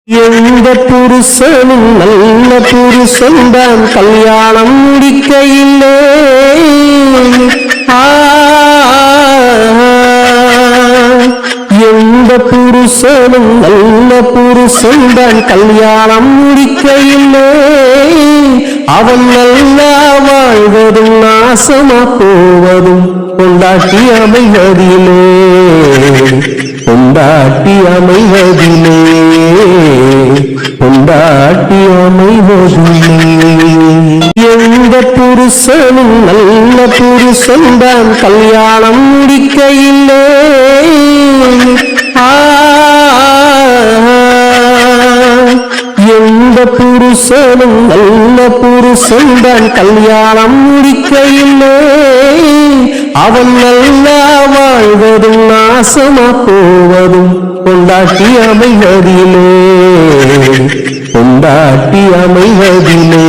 எந்த புருஷனும் நல்ல புருஷன்தான் கல்யாணம் முடிக்கையில்லை. எந்த புருஷனும் நல்ல புருஷன்தான் கல்யாணம் முடிக்கையில்லை. அவன் நல்லா வாழ்வதும் நாசமா போவதும் கொண்டாட்டி அமைவதிலே, கொண்டாட்டி அமைவதிலே, கொண்டாட்டி அமைவதிலே. எந்த புருஷனும் நல்ல புருஷன்தான் கல்யாணம் முடிக்கையில்லை. எந்த புருஷனும் நல்ல புருஷன்தான் கல்யாணம் முடிக்கையில்லை. அவன் நல்லா வாழ்வதும் நாசமா போவதும் கொண்டாட்டி அமைவதிலே, கொண்டாட்டி அமைவதிலே.